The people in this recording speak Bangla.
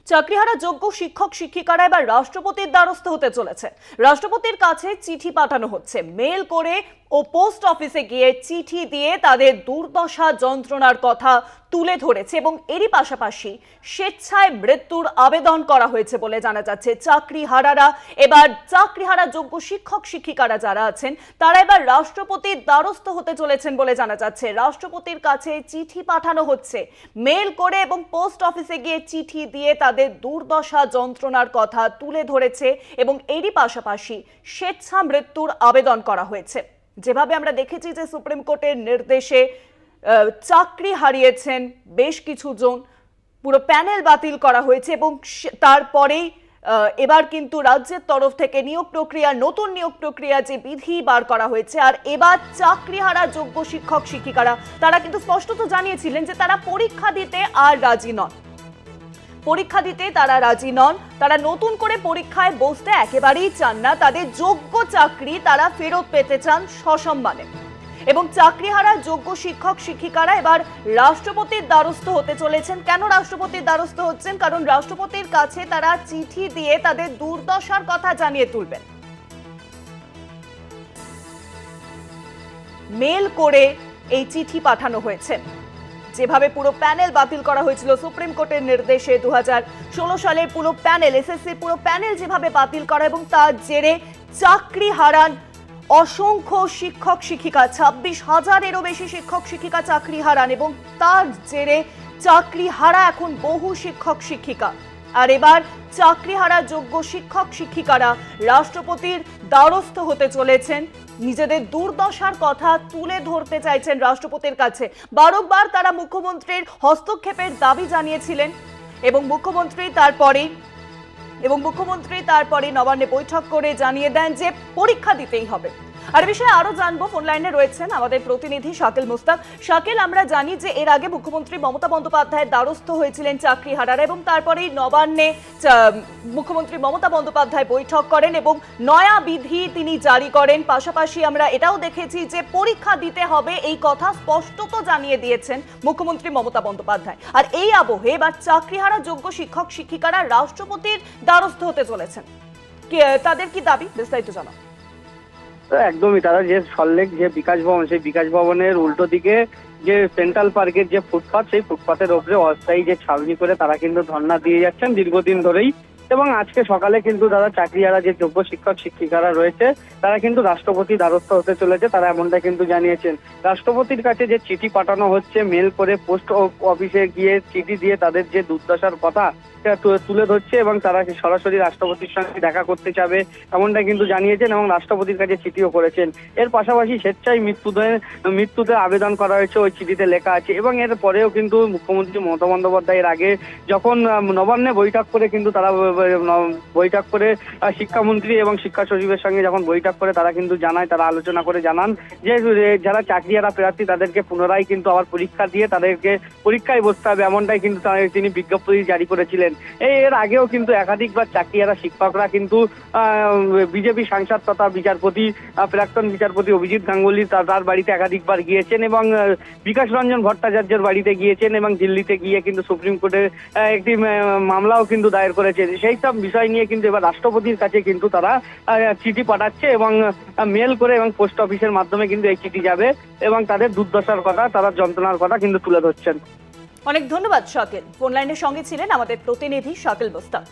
চাকরিহারা যোগ্য শিক্ষক শিক্ষিকারা এবার রাষ্ট্রপতির দ্বারস্থ হতে চলেছে। রাষ্ট্রপতির কাছে চিঠি পাঠানো হচ্ছে। মেল করে ও পোস্ট অফিসে গিয়ে চিঠি দিয়ে তাদের দুর্দশা যন্ত্রণার কথা তুলে ধরেছে এবং এরই পাশাপাশি স্বেচ্ছায় মৃত্যুর আবেদন করা হয়েছে বলে জানা যাচ্ছে। চাকরিহারারা এবার চাকরিহারা যোগ্য শিক্ষক শিক্ষিকারা যারা আছেন তারা এবার রাষ্ট্রপতির দ্বারস্থ হতে চলেছেন বলে জানা যাচ্ছে। রাষ্ট্রপতির কাছে চিঠি পাঠানো হচ্ছে। মেল করে এবং পোস্ট অফিসে গিয়ে চিঠি দিয়ে তাদের দুর্দশা যন্ত্রণার কথা তুলে ধরেছে এবং এরই পাশাপাশি স্বেচ্ছা মৃত্যুর আবেদন করা হয়েছে। যেভাবে আমরা দেখেছি যে সুপ্রিম কোর্টের নির্দেশে চাকরি হারিয়েছেন বেশ কিছু জন, পুরো প্যানেল বাতিল করা হয়েছে এবং তারপরেই এবার কিন্তু রাজ্যের তরফ থেকে নতুন নিয়োগ প্রক্রিয়া যে বিধি বার করা হয়েছে। আর এবার চাকরিহারা যোগ্য শিক্ষক শিক্ষিকারা তারা কিন্তু স্পষ্টত জানিয়েছিলেন যে তারা পরীক্ষা দিতে আর রাজি নন। তারা নতুন করে পরীক্ষায় বসতে একেবারেই চান না। তাদের যোগ্য চাকরি তারা ফেরত পেতে চান সসম্মানে। এবং চাকরিহারা যোগ্য শিক্ষক শিক্ষিকারা এবার রাষ্ট্রপতির দ্বারস্থ হতে চলেছেন। কেন রাষ্ট্রপতির দ্বারস্থ হচ্ছেন? কারণ রাষ্ট্রপতির কাছে তারা চিঠি দিয়ে তাদের দুর্দশার কথা জানিয়ে তুলবেন। মেল করে এই চিঠি পাঠানো হয়েছে। যেভাবে পুরো প্যানেল বাতিল করা হয়েছিল সুপ্রিম কোর্টের নির্দেশে 2016 সালের পুরো প্যানেল, এসএসসির পুরো প্যানেল যেভাবে বাতিল করা এবং তার জেরে চাকরি হারান অসংখ্য শিক্ষক শিক্ষিকা, 26,000-এরও বেশি শিক্ষক শিক্ষিকা চাকরি হারান এবং তার জেরে চাকরি হারা এখন বহু শিক্ষক শিক্ষিকা। আর এবার চাকরিহারা যোগ্য শিক্ষক শিক্ষিকারা রাষ্ট্রপতির দ্বারস্থ হতে চলেছেন। নিজেদের দুর্দশার কথা তুলে ধরতে চাইছেন রাষ্ট্রপতির কাছে। বারংবার তারা মুখ্যমন্ত্রীর হস্তক্ষেপের দাবি জানিয়েছিলেন এবং মুখ্যমন্ত্রী তারপরে নবান্নে বৈঠক করে জানিয়ে দেন যে পরীক্ষা দিতেই হবে। আর বিষয়ে আরো জানবো, ফোন লাইনে রয়েছেন আমাদের প্রতিনিধি শাকিল মুস্তাক। শাকিল, আমরা জানি যে এর আগে মুখ্যমন্ত্রী মমতা বন্দ্যোপাধ্যায়ের দ্বারস্থ হয়েছিলেন চাকরিহারারা এবং তারপরেই নবান্নে মুখ্যমন্ত্রী মমতা বন্দ্যোপাধ্যায় বৈঠক করেন এবং নয়া বিধি তিনি জারি করেন। পাশাপাশি আমরা এটাও দেখেছি যে পরীক্ষা দিতে হবে এই কথা স্পষ্টত জানিয়ে দিয়েছেন মুখ্যমন্ত্রী মমতা বন্দ্যোপাধ্যায়। আর এই আবহে এবার চাকরিহারা যোগ্য শিক্ষক শিক্ষিকারা রাষ্ট্রপতির দ্বারস্থ হতে চলেছেন। তাদের কি দাবি, বিস্তারিত জানাও। একদমই, তারা যে সল্লেখ যে বিকাশ ভবন, সেই বিকাশ ভবনের উল্টো দিকে যে সেন্ট্রাল পার্কের যে ফুটপাথ, সেই ফুটপাথের ওপরে অস্থায়ী যে ছাউনি করে তারা কিন্তু ধর্ণা দিয়ে যাচ্ছেন দীর্ঘদিন ধরেই। এবং আজকে সকালে কিন্তু তারা চাকরিহারা যে যোগ্য শিক্ষক শিক্ষিকারা রয়েছে তারা কিন্তু রাষ্ট্রপতি দ্বারস্থ হতে চলেছে, তারা এমনটা কিন্তু জানিয়েছেন। রাষ্ট্রপতির কাছে যে চিঠি পাঠানো হচ্ছে, মেল করে পোস্ট অফিসে গিয়ে চিঠি দিয়ে তাদের যে দুর্দশার কথা তুলে ধরছে এবং তারা সরাসরি রাষ্ট্রপতির সঙ্গে দেখা করতে চাবে এমনটা কিন্তু জানিয়েছেন এবং রাষ্ট্রপতির কাছে চিঠিও করেছেন। এর পাশাপাশি স্বেচ্ছায় মৃত্যুতে আবেদন করা হয়েছে, ওই চিঠিতে লেখা আছে। এবং এর পরেও কিন্তু মুখ্যমন্ত্রী মমতা বন্দ্যোপাধ্যায়ের আগে যখন নবান্নে বৈঠক করে কিন্তু তারা বৈঠক করে শিক্ষামন্ত্রী এবং শিক্ষা সচিবের সঙ্গে যখন বৈঠক করে তারা কিন্তু তারা আলোচনা করে জানান যে যারা চাকরিহারা প্রার্থী তাদেরকে পুনরায় কিন্তু আবার পরীক্ষা দিয়ে তাদেরকে পরীক্ষায় বসতে হবে, এমনটাই কিন্তু তিনি বিজ্ঞপ্তি জারি করেছিলেন। এর আগেও কিন্তু একাধিকবার চাকরিহারা শিক্ষকরা কিন্তু বিজেপি সাংসদ তথা প্রাক্তন বিচারপতি অভিজিৎ গাঙ্গুলি তার বাড়িতে একাধিকবার গিয়েছেন এবং বিকাশ রঞ্জন ভট্টাচার্যের বাড়িতে গিয়েছেন এবং দিল্লিতে গিয়ে কিন্তু সুপ্রিম কোর্টে একটি মামলাও কিন্তু দায়ের করেছে। সেই সব বিষয় নিয়ে কিন্তু এবার রাষ্ট্রপতির কাছে কিন্তু তারা চিঠি পাঠাচ্ছে এবং মেল করে এবং পোস্ট অফিসের মাধ্যমে কিন্তু এই চিঠি যাবে এবং তাদের দুর্দশার কথা, তারা যন্ত্রণার কথা কিন্তু তুলে ধরছেন। অনেক ধন্যবাদ শাকিল। ফোন লাইনের সঙ্গে ছিলেন আমাদের প্রতিনিধি শাকিল মুস্তাক।